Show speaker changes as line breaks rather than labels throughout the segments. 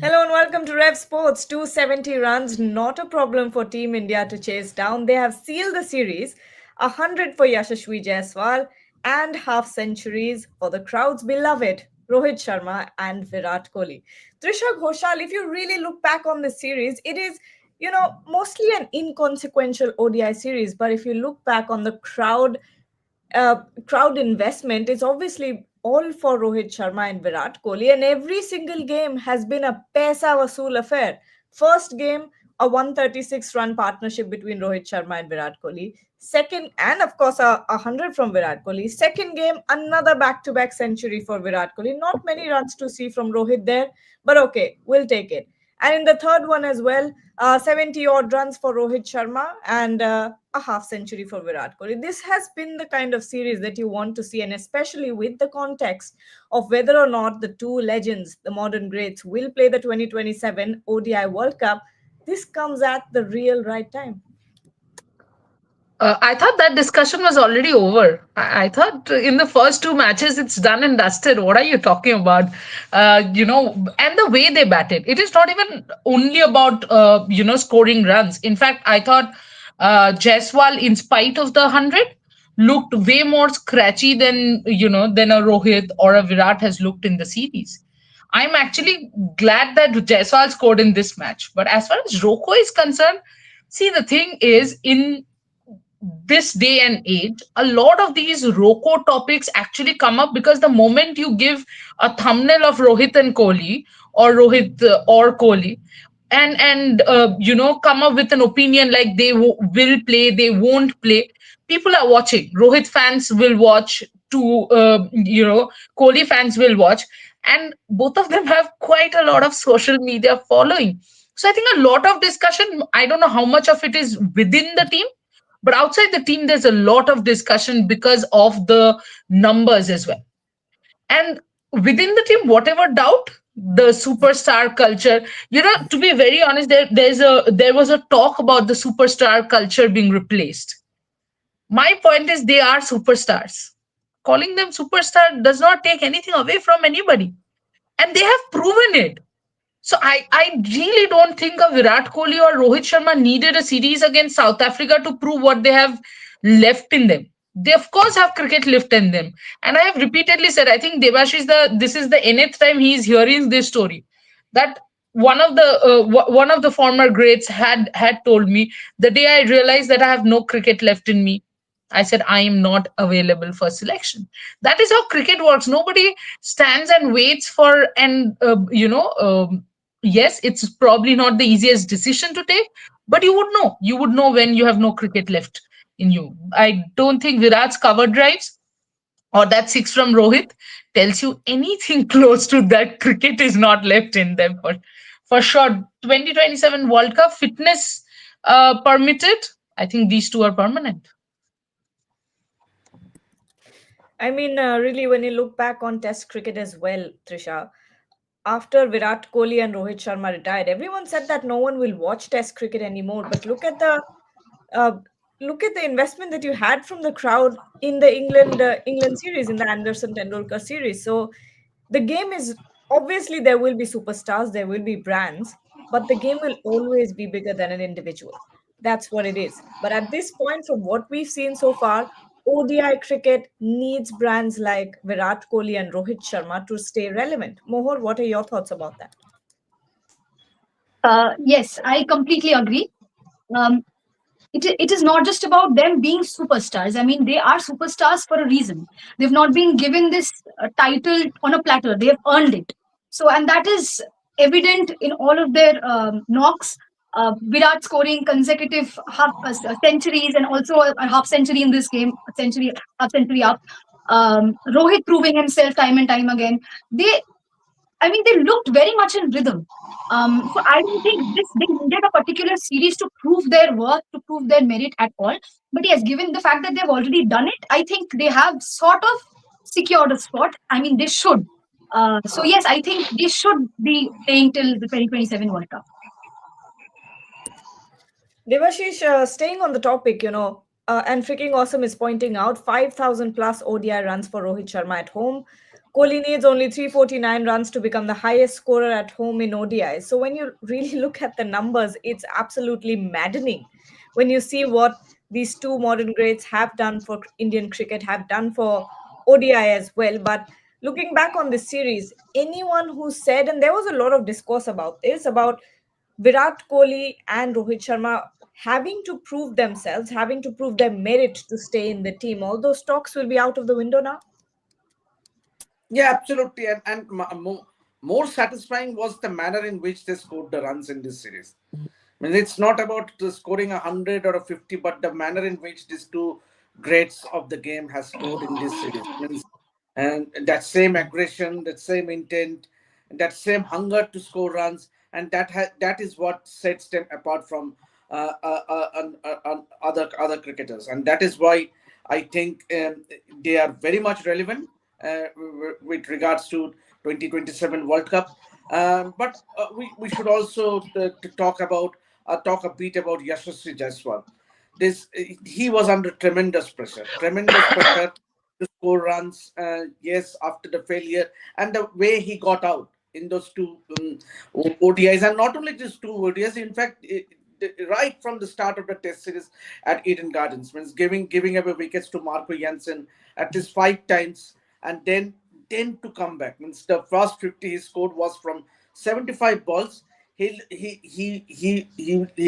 Hello and welcome to Rev Sports. 270 runs, not a problem for Team India to chase down. They have sealed the series. 100 for Yashasvi Jaiswal and half centuries for the crowd's beloved Rohit Sharma and Virat Kohli. Trisha Ghoshal, if you really look back on this series, it is, mostly an inconsequential ODI series. But if you look back on the crowd investment is obviously all for Rohit Sharma and Virat Kohli, and every single game has been a paisa vasool affair. First game, a 136 run partnership between Rohit Sharma and Virat Kohli. Second, and of course, a 100 from Virat Kohli. Second game, another back to back century for Virat Kohli. Not many runs to see from Rohit there, but okay, we'll take it. And in the third one as well, 70 odd runs for Rohit Sharma and a half century for Virat Kohli. This has been the kind of series that you want to see, and especially with the context of whether or not the two legends, the modern greats, will play the 2027 ODI World Cup. This comes at the real right time.
I thought that discussion was already over. I thought in the first two matches it's done and dusted. What are you talking about? And the way they batted, it is not even only about scoring runs. In fact, I thought Jaiswal, in spite of the 100, looked way more scratchy than a Rohit or a Virat has looked in the series. I'm actually glad that Jaiswal scored in this match. But as far as Roko is concerned, see, the thing is, in this day and age, a lot of these Roko topics actually come up because the moment you give a thumbnail of Rohit and Kohli, or Rohit or Kohli, and come up with an opinion like they will play, they won't play, people are watching. Rohit fans will watch, to Kohli fans will watch, and both of them have quite a lot of social media following. So I think a lot of discussion, I don't know how much of it is within the team, but outside the team, there's a lot of discussion because of the numbers as well. And within the team, whatever doubt, the superstar culture, to be very honest, there was a talk about the superstar culture being replaced. My point is they are superstars. Calling them superstar does not take anything away from anybody. And they have proven it. So I really don't think a Virat Kohli or Rohit Sharma needed a series against South Africa to prove what they have left in them. They of course have cricket left in them, and I have repeatedly said, I think Devash is this is the nth time he is hearing this story, that one of the former greats had told me, the day I realized that I have no cricket left in me, I said I am not available for selection. That is how cricket works. Nobody stands and waits for, and yes, it's probably not the easiest decision to take, but you would know when you have no cricket left in you. I don't think Virat's cover drives or that six from Rohit tells you anything close to that. Cricket is not left in them for sure. 2027 World Cup fitness permitted, I think these two are permanent.
I mean, really, when you look back on Test cricket as well, Trisha, after Virat Kohli and Rohit Sharma retired, everyone said that no one will watch Test cricket anymore. But uh, look at the investment that you had from the crowd in the England series, in the Anderson Tendulkar series. So the game is, obviously, there will be superstars, there will be brands, but the game will always be bigger than an individual. That's what it is. But at this point, from what we've seen so far, ODI cricket needs brands like Virat Kohli and Rohit Sharma to stay relevant. Mohor, what are your thoughts about that?
Yes, I completely agree. Um, it is not just about them being superstars. I mean, they are superstars for a reason. They've not been given this title on a platter. They have earned it. So, and that is evident in all of their knocks. Virat scoring consecutive centuries and also a half century in this game, a century, half century up. Rohit proving himself time and time again. They I mean, they looked very much in rhythm. So I don't think they needed a particular series to prove their worth, to prove their merit at all. But yes, given the fact that they've already done it, I think they have sort of secured a spot. I mean, they should. So yes, I think they should be playing till the 2027 World Cup.
Devashish, staying on the topic, and freaking awesome is pointing out 5,000 plus ODI runs for Rohit Sharma at home, Kohli needs only 349 runs to become the highest scorer at home in ODI. So when you really look at the numbers, it's absolutely maddening. When you see what these two modern greats have done for Indian cricket, have done for ODI as well. But looking back on this series, anyone who said, and there was a lot of discourse about this, about Virat Kohli and Rohit Sharma having to prove themselves, having to prove their merit to stay in the team, all those talks will be out of the window now.
Yeah, absolutely. More satisfying was the manner in which they scored the runs in this series. I mean, it's not about scoring 100 or a 50, but the manner in which these two greats of the game has scored in this series. Means, and that same aggression, that same intent, that same hunger to score runs, and that is what sets them apart from other cricketers, and that is why I think they are very much relevant with regards to 2027 World Cup. But we should also to talk a bit about Yashasvi Jaiswal. This he was under tremendous pressure to score runs. Yes, after the failure and the way he got out in those two ODIs, and not only just two ODIs. In fact, right from the start of the Test series at Eden Gardens, means giving away wickets to Marco Jansen at least 5 times, and then to come back. Means the first 50 he scored was from 75 balls. He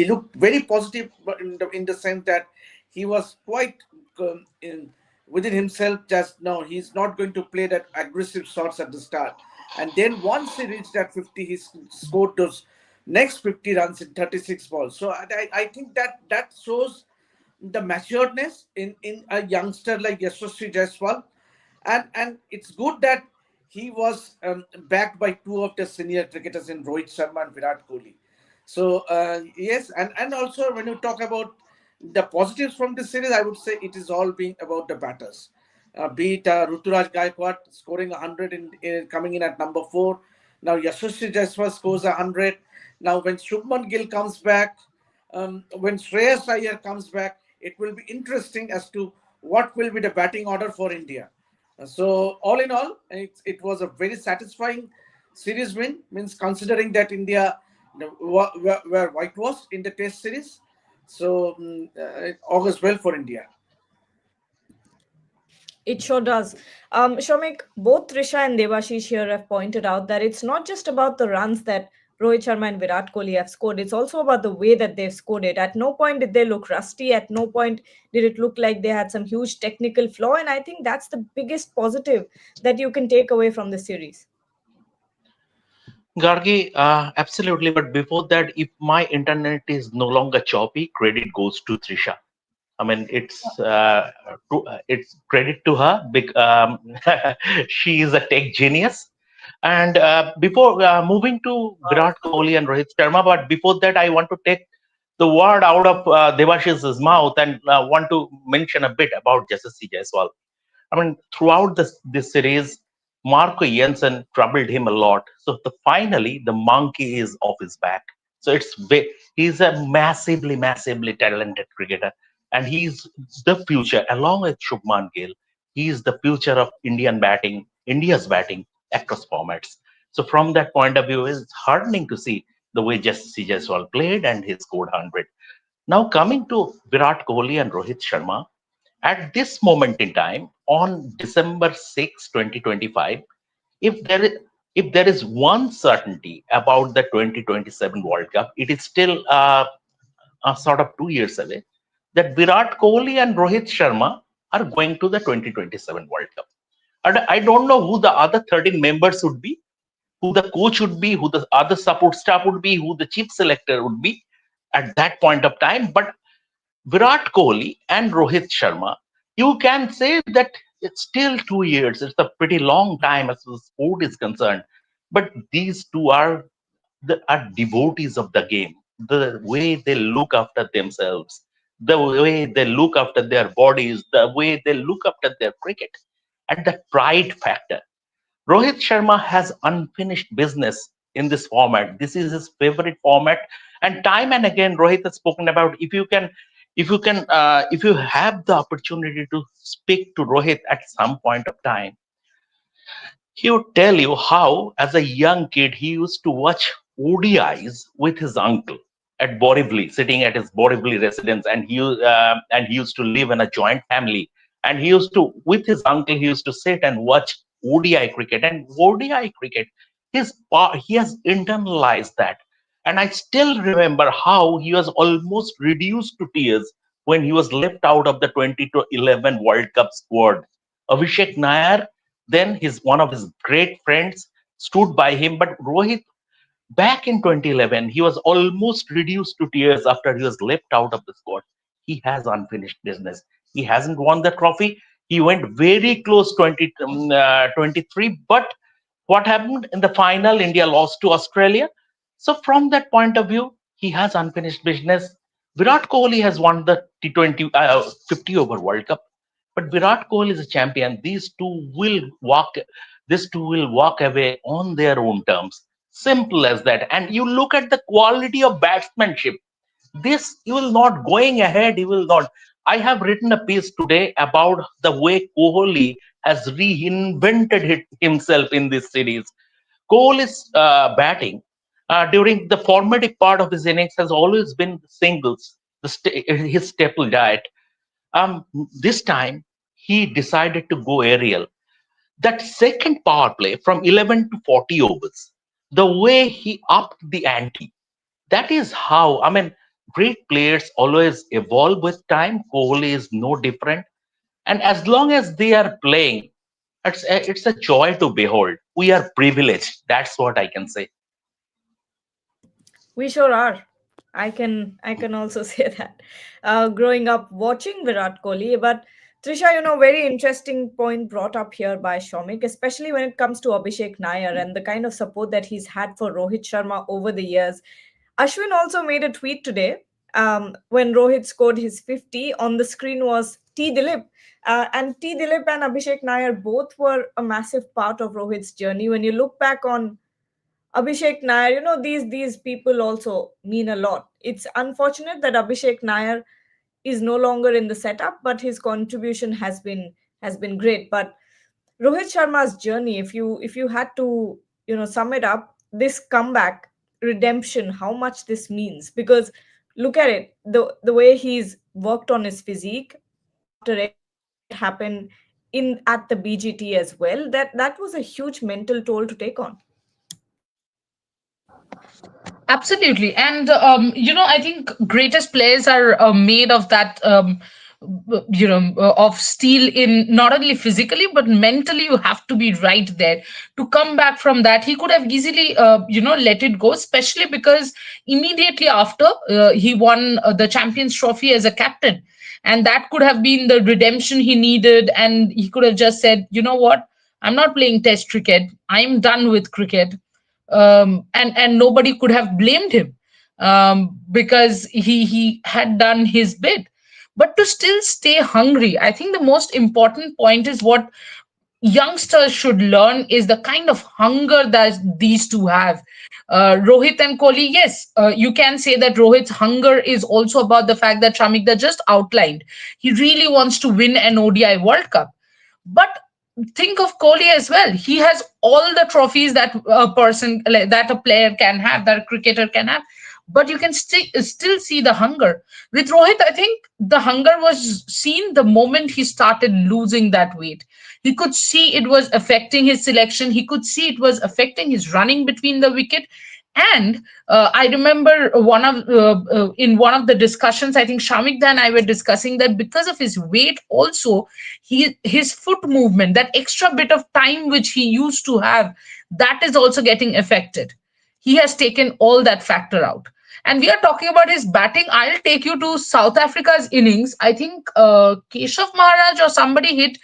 looked very positive, but in the sense that he was quite in within himself. Just no, he's not going to play that aggressive shots at the start. And then once he reached that 50, he scored those next 50 runs in 36 balls. So I think that shows the maturedness in a youngster like Yashasvi Jaiswal, and it's good that he was backed by two of the senior cricketers in Rohit Sharma and Virat Kohli. So yes, and also when you talk about the positives from this series, I would say it is all being about the batters. Be it Ruturaj Gaikwad scoring 100 in coming in at number 4. Now Yashasvi Jaiswal scores 100. Now when Shubman Gill comes back, when Shreyas Iyer comes back, it will be interesting as to what will be the batting order for India. So all in all, it was a very satisfying series win. Means considering that India were whitewashed in the Test series, so it augurs well for India.
It sure does. Shomik, both Trisha and Devashish here have pointed out that it's not just about the runs that Rohit Sharma and Virat Kohli have scored. It's also about the way that they've scored it. At no point did they look rusty. At no point did it look like they had some huge technical flaw. And I think that's the biggest positive that you can take away from the series.
Gargi, absolutely. But before that, if my internet is no longer choppy, credit goes to Trisha. I mean, it's credit to her. She is a tech genius. And before moving to Virat Kohli and Rohit Sharma, but before that, I want to take the word out of Devashish's mouth and want to mention a bit about Yashasvi Jaiswal. I mean, throughout this series, Marco Jensen troubled him a lot. So finally, the monkey is off his back. So he's a massively talented cricketer, and he's the future, along with Shubman Gill. He's the future of India's batting across formats. So from that point of view, it's heartening to see the way Yashasvi Jaiswal played, and he scored 100. Now coming to Virat Kohli and Rohit Sharma, at this moment in time, on December 6, 2025, if there is one certainty about the 2027 World Cup, it is still a sort of 2 years away, that Virat Kohli and Rohit Sharma are going to the 2027 World Cup. And I don't know who the other 13 members would be, who the coach would be, who the other support staff would be, who the chief selector would be at that point of time. But Virat Kohli and Rohit Sharma, you can say that it's still 2 years. It's a pretty long time as the sport is concerned. But these two are devotees of the game. The way they look after themselves, the way they look after their bodies, the way they look after their cricket, and the pride factor. Rohit Sharma has unfinished business in this format. This is his favorite format, and time and again, Rohit has spoken about if you have the opportunity to speak to Rohit at some point of time, He would tell you how, as a young kid, he used to watch ODIs with his uncle at Borivali, sitting at his Borivali residence, and he used to live in a joint family. And he used to, with his uncle, he used to sit and watch ODI cricket. And ODI cricket, he has internalized that. And I still remember how he was almost reduced to tears when he was left out of the 2011 World Cup squad. Abhishek Nair, then his one of his great friends, stood by him. But Rohit, back in 2011, he was almost reduced to tears after he was left out of the squad. He has unfinished business. He hasn't won the trophy. He went very close 23, but what happened in the final? India lost to Australia. So from that point of view, he has unfinished business. Virat Kohli has won the T20 50 over World Cup, but Virat Kohli is a champion. These two will walk away on their own terms. Simple as that. And you look at the quality of batsmanship. This you will not going ahead. You will not. I have written a piece today about the way Kohli has reinvented himself in this series. Kohli's batting during the formative part of his innings has always been singles, his staple diet. This time he decided to go aerial. That second power play from 11 to 40 overs, the way he upped the ante, that is how, I mean, great players always evolve with time. Kohli is no different. And as long as they are playing, it's a joy to behold. We are privileged. That's what I can say.
We sure are. I can also say that. Growing up watching Virat Kohli, but Trisha, very interesting point brought up here by Shomik, especially when it comes to Abhishek Nair and the kind of support that he's had for Rohit Sharma over the years. Ashwin also made a tweet today when Rohit scored his 50. On the screen was T. Dilip. And T. Dilip and Abhishek Nair both were a massive part of Rohit's journey. When you look back on Abhishek Nair, these people also mean a lot. It's unfortunate that Abhishek Nair is no longer in the setup, but his contribution has been great. But Rohit Sharma's journey, if you had to sum it up, this comeback, redemption, how much this means, because look at it, the way he's worked on his physique after everything that happened in at the BGT as well. That was a huge mental toll to take on.
Absolutely. And, I think greatest players are made of that, of steel in not only physically, but mentally, you have to be right there to come back from that. He could have easily, let it go, especially because immediately after he won the Champions Trophy as a captain. And that could have been the redemption he needed. And he could have just said, you know what? I'm not playing test cricket. I'm done with cricket. And nobody could have blamed him because he had done his bit. But to still stay hungry, I think the most important point is what youngsters should learn is the kind of hunger that these two have. Rohit and Kohli, yes, you can say that Rohit's hunger is also about the fact that Shamikda just outlined. He really wants to win an ODI World Cup. But think of Kohli as well. He has all the trophies that a person, like, that a player can have, that a cricketer can have. But you can still see the hunger. With Rohit, I think the hunger was seen the moment he started losing that weight. He could see it was affecting his selection. He could see it was affecting his running between the wicket. And I remember in one of the discussions, I think Shamik and I were discussing that because of his weight, also his foot movement, that extra bit of time which he used to have, that is also getting affected. He has taken all that factor out. And we are talking about his batting. I'll take you to South Africa's innings. I think Keshav Maharaj or somebody hit.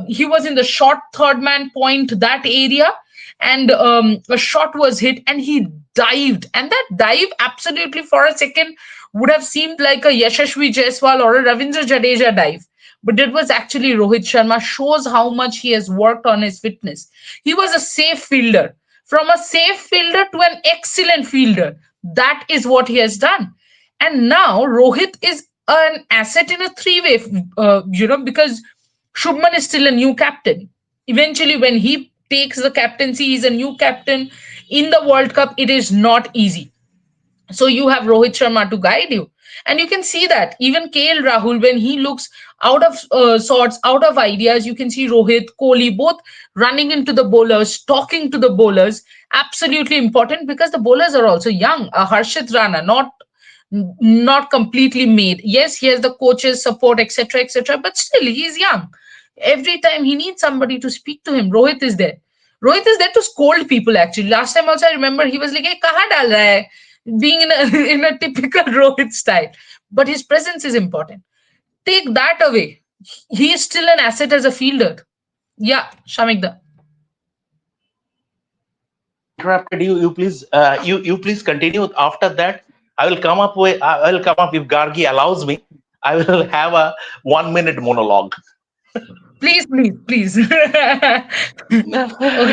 He was in the short third man point, that area, and a shot was hit, and he dived. And that dive, absolutely, for a second, would have seemed like a Yashasvi Jaiswal or a Ravindra Jadeja dive. But it was actually Rohit Sharma. Shows how much he has worked on his fitness. He was a safe fielder. From a safe fielder to an excellent fielder. That is what he has done. And now Rohit is an asset in a three-way, because Shubman is still a new captain. Eventually, when he takes the captaincy. He's a new captain in the World Cup. It is not easy. So you have Rohit Sharma to guide you. And you can see that even KL Rahul, when he looks out of sorts, out of ideas, you can see Rohit, Kohli, both running into the bowlers, talking to the bowlers. Absolutely important because the bowlers are also young. Harshit Rana, not completely made. Yes, he has the coaches support, etc., etc., but still he is young. Every time he needs somebody to speak to him, Rohit is there. Rohit is there to scold people. Actually, last time also I remember he was like, "Hey, kaha dal raha hai?" Being in a in a typical Rohit style, but his presence is important. Take that away, he is still an asset as a fielder. Yeah, Shamikda.
Interrupted you. You please, you please continue. After that, I will come up if Gargi allows me. I will have a 1 minute monologue.
Please, please, please. Okay.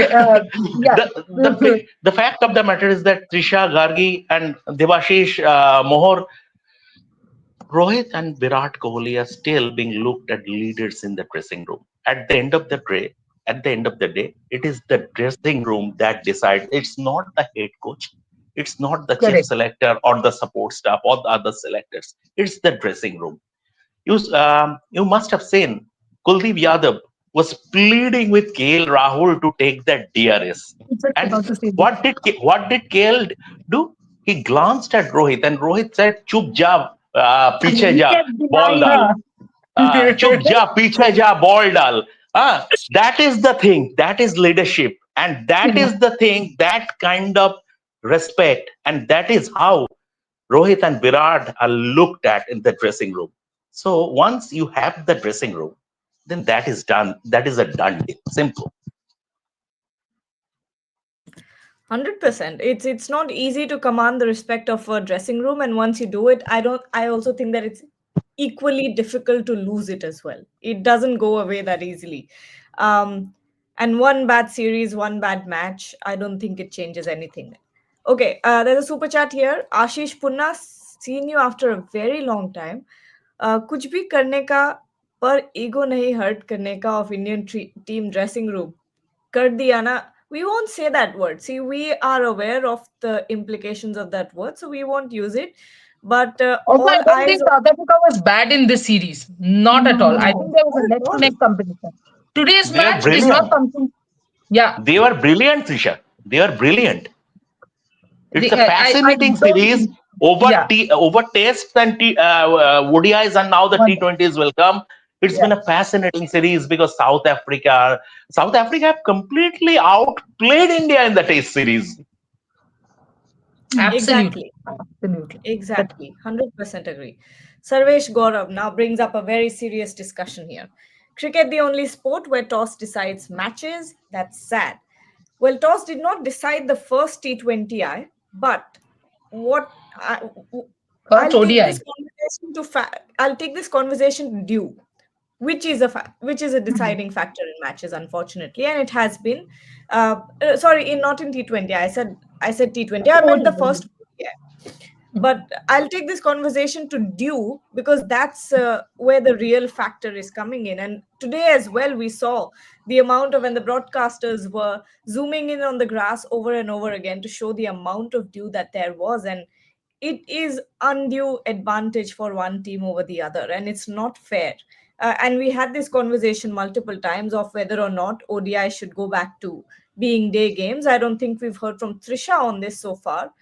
Yeah.
The fact of the matter is that Trisha, Gargi, and Devashish, Mohor, Rohit and Virat Kohli are still being looked at leaders in the dressing room. At the end of the day, it is the dressing room that decides. It's not the head coach, it's not the chief
Correct.
selector or the support staff or the other selectors. It's the dressing room. You must have seen Kuldeep Yadav was pleading with KL Rahul to take that DRS.
Just
And
about to say this.
what did KL do? He glanced at Rohit and Rohit said, "Chup ja,
And
piche
he
ja,
kept
ball
denying
dal.
it.
Huh.
Chup ja, piche ja, ball dal." That is the thing. That is leadership, and that is the thing. That kind of respect, and that is how Rohit and Virat are looked at in the dressing room. So once you have the dressing room, then that is done. That is a done deal. Simple.
100%. It's not easy to command the respect of a dressing room, and once you do it, I also think that it's equally difficult to lose it as well. It doesn't go away that easily. Um, and one bad series, one bad match, I don't think it changes anything. Okay, there's a super chat here. Ashish Punna, seen you after a very long time. कुछ भी करने का पर ego नहीं hurt करने का of Indian team dressing room कर दिया ना. We won't say that word. See, we are aware of the implications of that word, so we won't use it. But
Also, I
all
don't
eyes
think
on.
South Africa was bad in this series. Not at all. I
No.
think there was
Not
a
at
neck to
all.
neck competition. Today's
They are
match is not
brilliant.
something. Yeah.
They were brilliant, Trisha. They are brilliant. It's a
I
fascinating
don't
series
think.
over
Yeah.
over tests and ODIs, and now the
One.
T20s will come. It's
Yeah.
been a fascinating series because South Africa have completely outplayed India in the Test series.
Absolutely.
Exactly.
Absolutely. But
Exactly. 100% agree. Sarvesh Gaurav now brings up a very serious discussion here. Cricket, the only sport where toss decides matches? That's sad. Well, toss did not decide the first T20I, but what I,
first
I'll take
ODI.
this conversation to I'll take this conversation due, which is which is a deciding factor in matches, unfortunately, and it has been. Sorry, not in T20. I said T20. I meant the
ODI.
first ODI. But I'll take this conversation to due because that's where the real factor is coming in. And today as well, we saw the amount of when the broadcasters were zooming in on the grass over and over again to show the amount of dew that there was. And it is undue advantage for one team over the other, and it's not fair. And we had this conversation multiple times of whether or not ODI should go back to being day games. I don't think we've heard from Trisha on this so far.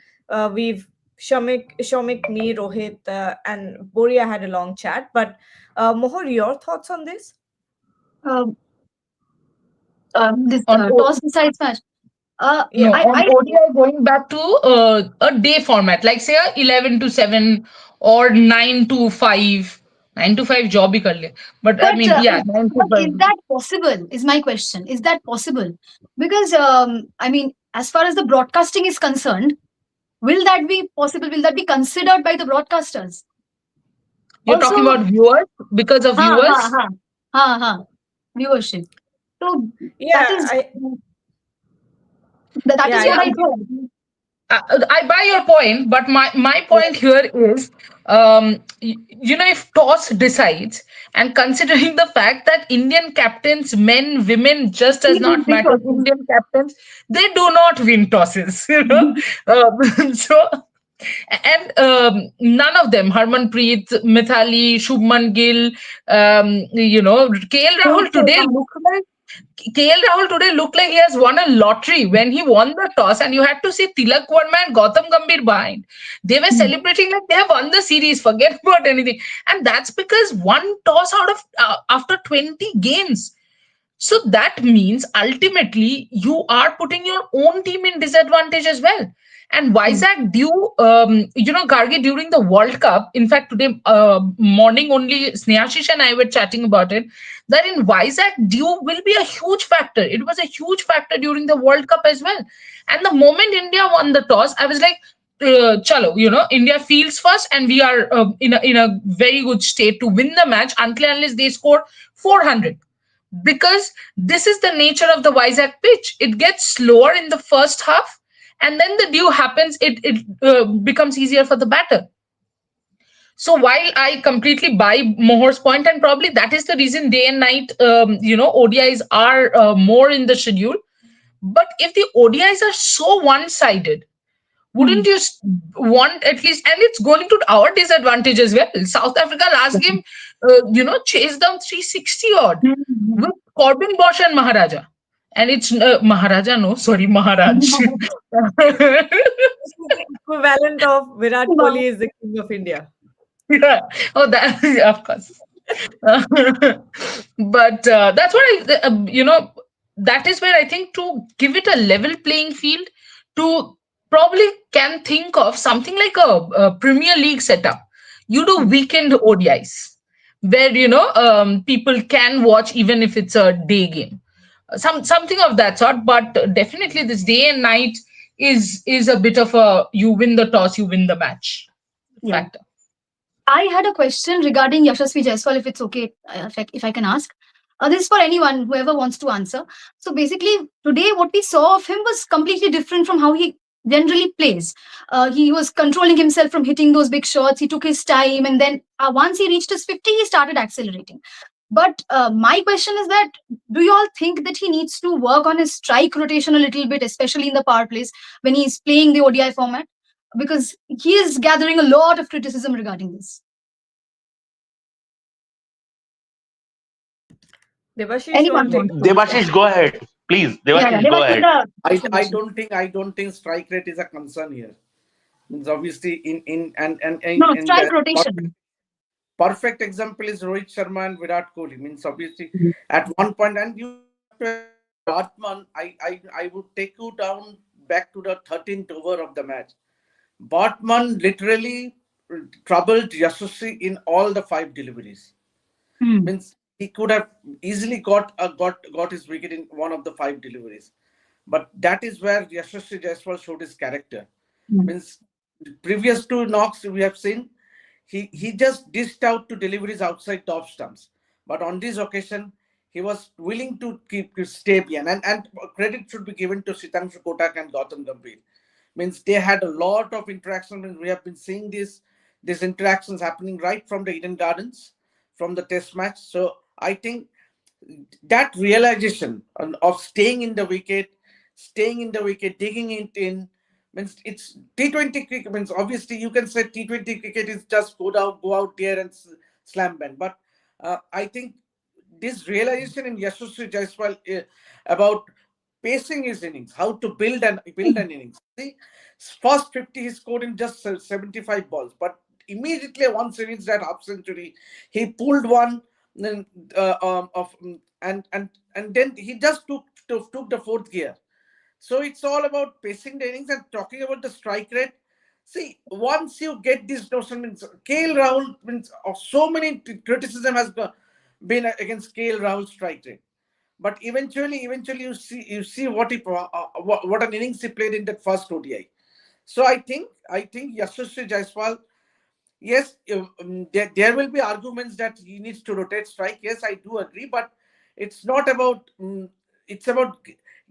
We've Shomik, me, Rohit, and Boria had a long chat. But Mohor, your thoughts on this?
Um, this
On
toss decides match.
No,
Yeah,
on ODI going back to a day format, like say a 11 to 7 or 9 to 5. 9 to 5 job hi kar le. But I
but
mean, yeah, 9 to
but
5.
is that possible? Is my question. Is that possible? Because I mean, as far as the broadcasting is concerned, will that be possible? Will that be considered by the broadcasters?
You're talking
Also,
about viewers because of
ha ha
viewers.
ha ha viewership. So
yeah,
that is
I
that
yeah,
is
I
what I
agree.
thought.
I buy your point, but my point here is, if toss decides, and considering the fact that Indian captains, men, women, just
We
does
don't
not
win
matter.
tosses.
Indian captains, they do not win tosses. So and none of them, Harmanpreet, Mithali, Shubman Gill, KL
Rohit
Rahul today
Sharma.
look like KL Rahul today looked like he has won a lottery when he won the toss, and you had to see Tilak Verma and Gautam Gambhir behind. They were
Hmm.
celebrating like they have won the series. Forget about anything, and that's because one toss out of after 20 games. So that means ultimately you are putting your own team in disadvantage as well. And
Hmm.
Vizag Dew, Gargi, during the World Cup, in fact, today morning only Snehashish and I were chatting about it, that in Vizag Dew will be a huge factor. It was a huge factor during the World Cup as well. And the moment India won the toss, I was like, chalo, India fields first, and we are in a very good state to win the match until and unless they score 400, because this is the nature of the Vizag pitch. It gets slower in the first half, and then the dew happens. It becomes easier for the batter. So while I completely buy Mohar's point, and probably that is the reason day and night, ODIs are more in the schedule. But if the ODIs are so one-sided,
Hmm.
wouldn't you want at least, and it's going to our disadvantage as well. South Africa last game, chased down 360 odd
Hmm.
with Corbin Bosch and Maharaja. And it's Maharaja, no, sorry, Maharaj.
Hmm.
This is the equivalent of Virat
Wow.
Kohli is the king of India.
Yeah. Oh, that, yeah, of course. But that's what that is where I think, to give it a level playing field, to probably can think of something like a Premier League setup. You do
Hmm.
weekend ODIs where people can watch even if it's a day game, something of that sort. But definitely this day and night is a bit of a, you win the toss, you win the match
Yeah.
factor.
I had a question regarding Yashasvi Jaiswal, if it's okay, if I can ask. This is for anyone, whoever wants to answer. So basically, today what we saw of him was completely different from how he generally plays. He was controlling himself from hitting those big shots. He took his time, and then once he reached his 50, he started accelerating. But my question is that, do you all think that he needs to work on his strike rotation a little bit, especially in the power plays when he's playing the ODI format? Because he is gathering a lot of criticism regarding this.
Devashish, you want
Anyone
to take
wants
this?
to answer?
Devashish, go ahead. Please,
Yeah, yeah.
Devashish,
There
go
was
ahead.
the
I,
question.
I don't think strike rate is a concern here. Means obviously in and
No,
in
strike
the perfect,
rotation.
perfect example is Rohit Sharma and Virat Kohli. Means obviously at one point, and you have to agree that Batman, I would take you down back to the 13th over of the match. Batman literally troubled Yashasvi in all the five deliveries.
Hmm.
Means he could have easily got his wicket in one of the five deliveries. But that is where Yashasvi Jaiswal showed his character.
Hmm.
Means the previous two knocks we have seen, he just dished out to deliveries outside the off stumps. But on this occasion, he was willing to stay behind. And credit should be given to Sitanshu Kotak and Gautam Gambhir. Means they had a lot of interaction. And we have been seeing these interactions happening right from the Eden Gardens, from the test match. So I think that realization of staying in the wicket, digging it in, means it's T20 cricket. Means obviously you can say T20 cricket is just go out there and slam bang. But I think this realization in Yashasvi Jaiswal about pacing his innings, how to build an innings. See, first 50 he scored in just 75 balls, but immediately once he reached that half century, he pulled one, then of and then he just took the fourth gear. So it's all about pacing the innings and talking about the strike rate. See, once you get this notion, means KL Rahul, means of so many criticism has been against KL Rahul's strike rate. But eventually you see what an innings he played in that first ODI. So I think Yashasvi Jaiswal, yes, there will be arguments that he needs to rotate strike. Yes, I do agree, but it's not about. It's about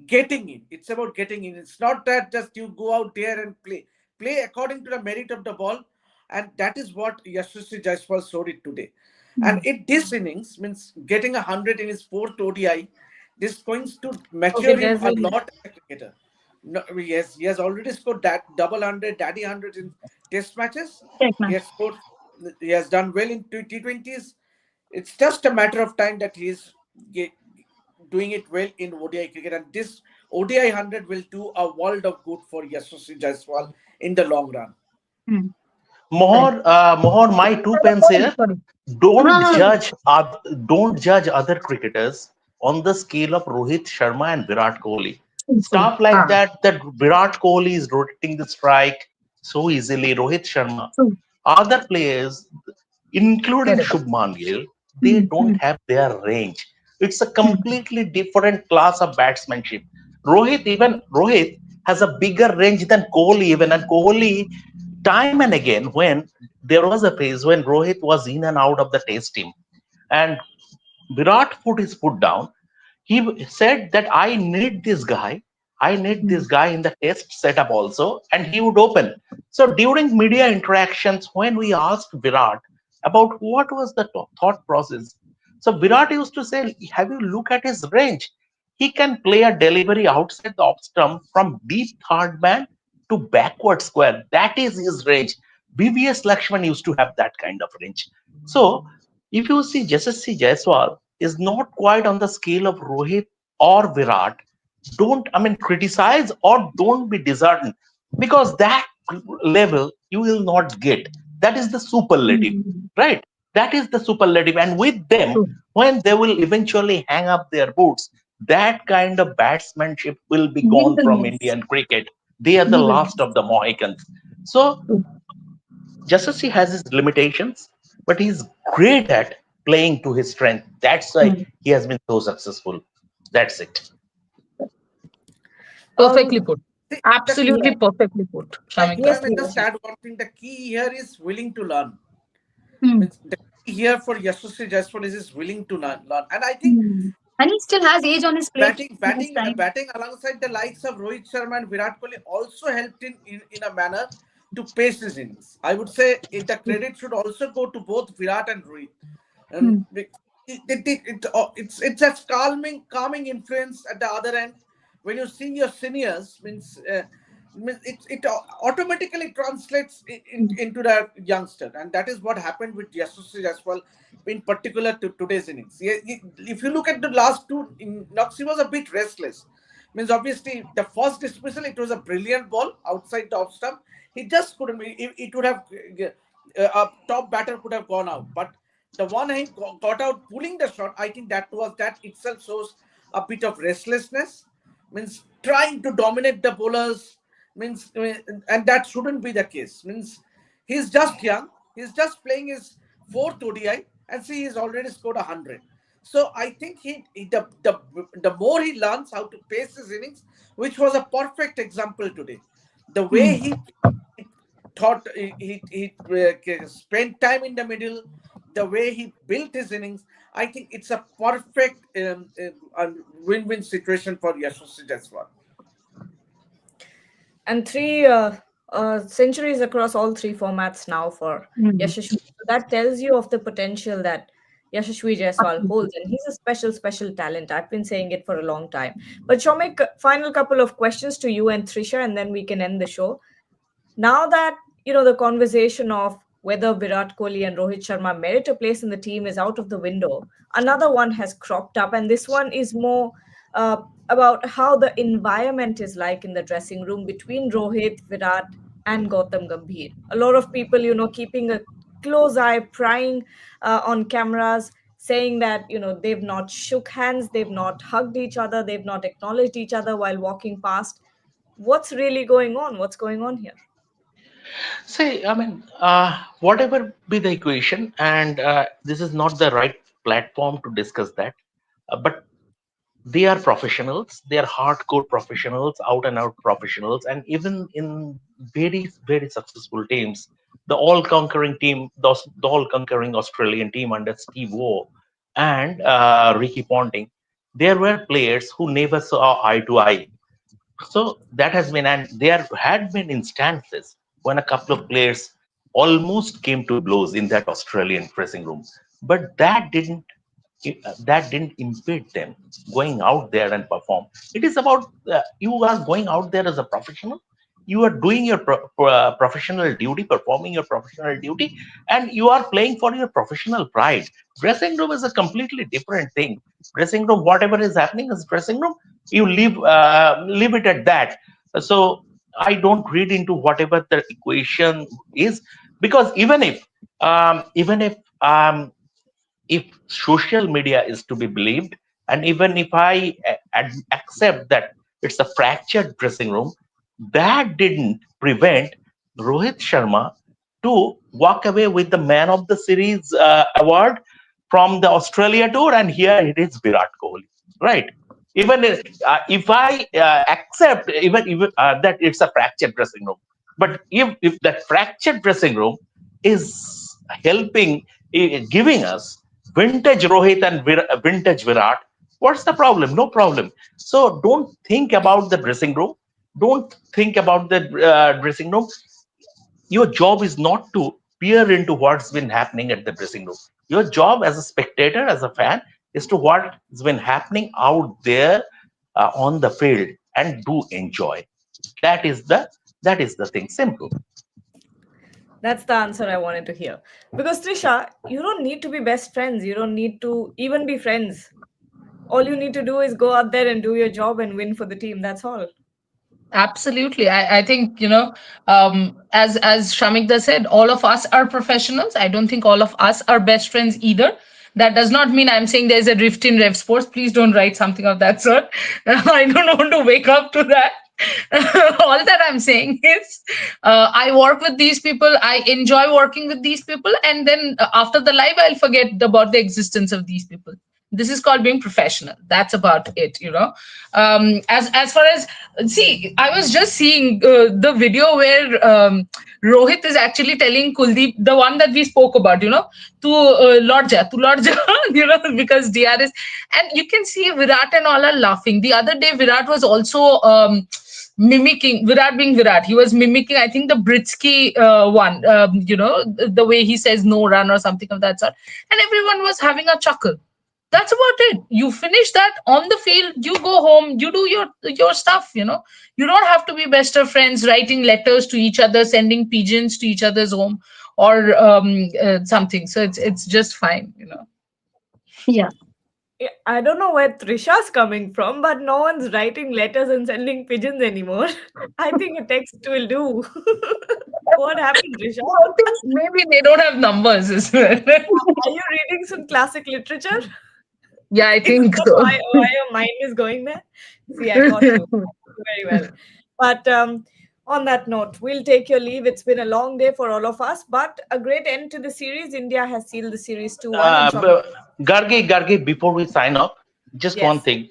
getting in. It's about getting in. It's not that just you go out there and play. Play according to the merit of the ball, and that is what Yashasvi Jaiswal showed it today. And it this innings means getting 100 in his fourth ODI. This going to
Okay,
mature him
there's
a
a
lot as a cricketer. No, yes, he has already scored that double hundred, daddy hundred in Test matches.
Check,
He
man.
has scored. He has done well in T20s. It's just a matter of time that he's doing it well in ODI cricket, and this ODI 100 will do a world of good for Yashasvi Jaiswal in the long run.
Hmm. Correct.
Mohor, my two pence
Sorry,
here.
sorry.
Don't
No, no, no.
judge don't judge other cricketers on the scale of Rohit Sharma and Virat Kohli.
True, true.
Stuff like
Ah,
that Virat Kohli is rotating the strike so easily. Rohit Sharma,
true.
other players, including
Correct.
Shubman Gill, they
Hmm,
don't
hmm,
have their range. It's a
hmm,
completely different class of batsmanship. Rohit has a bigger range than Kohli even, and Kohli, time and again, when there was a phase when Rohit was in and out of the test team, and Virat put his foot down. He said that I need this guy. I need
hmm,
this guy in the test setup also, and he would open. So during media interactions, when we asked Virat about what was the thought process, so Virat used to say, "Have you look at his range? He can play a delivery outside the off stump from deep third man to backward square. That is his range." BVS Lakshman used to have that kind of range. So if you see Yashasvi Jaiswal is not quite on the scale of Rohit or Virat, don't criticize or don't be disheartened, because that level you will not get. That is the superlative,
hmm.
right? That is the superlative, and with them,
True.
when they will eventually hang up their boots, that kind of batsmanship will be
We
gone
will
from
miss.
Indian cricket. They are the
We will
last
miss.
of the Mohicans. So
True.
Jasasi has his limitations, but he's great at playing to his strength. That's why
Hmm.
he has been so successful. That's it.
Perfectly
um
put.
See, the
yeah,
Absolutely perfectly put,
if
Shamika.
I
yes,
may just
Nilesh.
add one thing, the key here is willing to learn.
Hmm.
Means the key here for Yashasvi Jaiswal is willing to learn. And I think
Hmm. And he still has age on his plate. He has time.
batting alongside the likes of Rohit Sharma and Virat Kohli also helped in a manner to pace his innings. I would say the credit should also go to both Virat and Rohit.
Hmm.
It's a calming influence at the other end when you see your seniors means it automatically translates
Hmm.
into the youngster, and that is what happened with Yashasvi as well, in particular to today's innings. If you look at the last two knocks, he was a bit restless. Means obviously the first dismissal, it was a brilliant ball outside the off stump. He just couldn't. It would have a top batter could have gone out, but the one he got out pulling the shot, I think that itself shows a bit of restlessness. Means trying to dominate the bowlers. And that shouldn't be the case. Means he's just young. He's just playing his fourth ODI, and see he's already scored 100. So I think the more he learns how to pace his innings, which was a perfect example today. The way
Hmm.
he thought he spent time in the middle, the way he built his innings, I think it's a perfect win-win situation for Yashasvi Jaiswal.
And three centuries across all three formats now for
Hmm.
Yashashvi. So that tells you of the potential that Yashashvi Jaiswal
Absolutely.
holds, and he's a special talent. I've been saying it for a long time. But Shomik, final couple of questions to you and Trisha, and then we can end the show. Now that the conversation of whether Virat Kohli and Rohit Sharma merit a place in the team is out of the window, another one has cropped up, and this one is more uh, about how the environment is like in the dressing room between Rohit, Virat, and Gautam Gambhir. A lot of people, keeping a close eye, prying on cameras, saying that they've not shook hands, they've not hugged each other, they've not acknowledged each other while walking past. What's really going on? What's going on here?
See, whatever be the equation, and this is not the right platform to discuss that, but they are professionals. They are hardcore professionals, out and out professionals, and even in very successful teams, the all-conquering team, the all-conquering Australian team under Steve Waugh and Ricky Ponting, there were players who never saw eye to eye. So that has been, and there had been instances when a couple of players almost came to blows in that Australian dressing room, but that didn't impede them going out there and perform. It is about you are going out there as a professional. You are doing your professional duty, performing your professional duty, and you are playing for your professional pride. Dressing room is a completely different thing. Dressing room, whatever is happening is dressing room. You leave it at that. So I don't read into whatever the equation is, because even if social media is to be believed, and even if I accept that it's a fractured dressing room, that didn't prevent Rohit Sharma to walk away with the Man of the Series award from the Australia tour, and here it is Virat Kohli, right? If I accept that it's a fractured dressing room, but if that fractured dressing room is helping, giving us vintage Rohit and vintage Virat, what's the problem? No problem. So don't think about the dressing room. Don't think about the dressing room. Your job is not to peer into what's been happening at the dressing room. Your job as a spectator, as a fan, is to what's been happening out there on the field, and do enjoy. That is the thing. Simple.
That's the answer I wanted to hear. Because Trisha, you don't need to be best friends. You don't need to even be friends. All you need to do is go out there and do your job and win for the team. That's all.
Absolutely. I think, as Shamikda said, all of us are professionals. I don't think all of us are best friends either. That does not mean I'm saying there's a rift in Rev Sports. Please don't write something of that sort. I don't want to wake up to that. All that I'm saying is, I work with these people. I enjoy working with these people. And then after the live, I'll forget about the existence of these people. This is called being professional. That's about it. As far as, see, I was just seeing the video where Rohit is actually telling Kuldeep, the one that we spoke about, to Lord Ja, because DRS, and you can see Virat and all are laughing. The other day, Virat was also mimicking, Virat being Virat, he was mimicking, I think, the Britsky one, the way he says no run or something of that sort. And everyone was having a chuckle. That's about it. You finish that on the field, you go home, you do your stuff. You don't have to be best of friends writing letters to each other, sending pigeons to each other's home, or something. So it's just fine.
Yeah.
Yeah, I don't know where Trisha's coming from, but no one's writing letters and sending pigeons anymore. I think a text will do. What happened, Trisha?
I think maybe they don't have numbers as well.
Are you reading some classic literature?
Yeah, I
Is
think
that
so.
why your mind is going there? See, I got you very well. But on that note, we'll take your leave. It's been a long day for all of us, but a great end to the series. India has sealed the series 2-1. And Shami,
Gargi, before we sign off, just one
yes.
thing.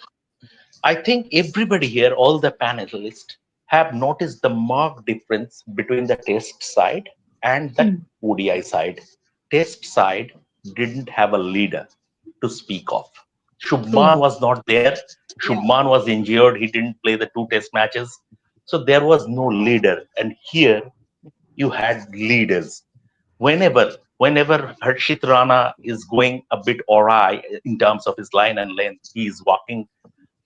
I think everybody here, all the panelists, have noticed the marked difference between the test side and the
Hmm.
ODI side. Test side didn't have a leader to speak of.
True.
Shubman was not there.
Yeah.
Shubman was injured. He didn't play the two test matches. So there was no leader. And here you had leaders. Whenever Harshit Rana is going a bit awry in terms of his line and length, he's walking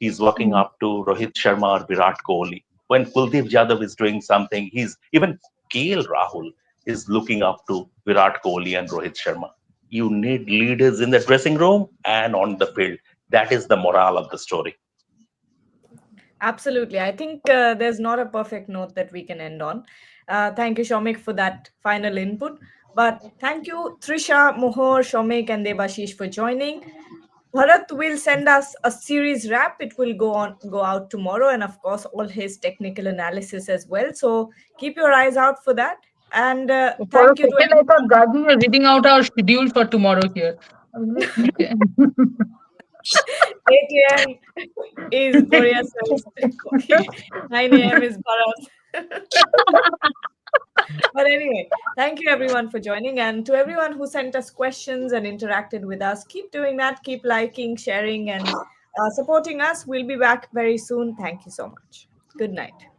Hmm.
up to Rohit Sharma or Virat Kohli. When Kuldeep Yadav is doing something, he's even KL Rahul is looking up to Virat Kohli and Rohit Sharma. You need leaders in the dressing room and on the field. That is the morale of the story.
Absolutely. I think there's not a perfect note that we can end on. Thank you, Shomik, for that final input. But thank you, Trisha, Mohor, Shomik, and Debashish for joining. Bharat will send us a series wrap. It will go out tomorrow, and of course, all his technical analysis as well. So keep your eyes out for that. And
For a
thank you to
second, I thought
everyone.
Gaji was reading out our schedule for tomorrow here. I was like, okay.
8 a.m. is Boria says. Okay, 9 a.m. is Bharat. But anyway, thank you everyone for joining. And to everyone who sent us questions and interacted with us, keep doing that. Keep liking, sharing, and supporting us. We'll be back very soon. Thank you so much. Good night.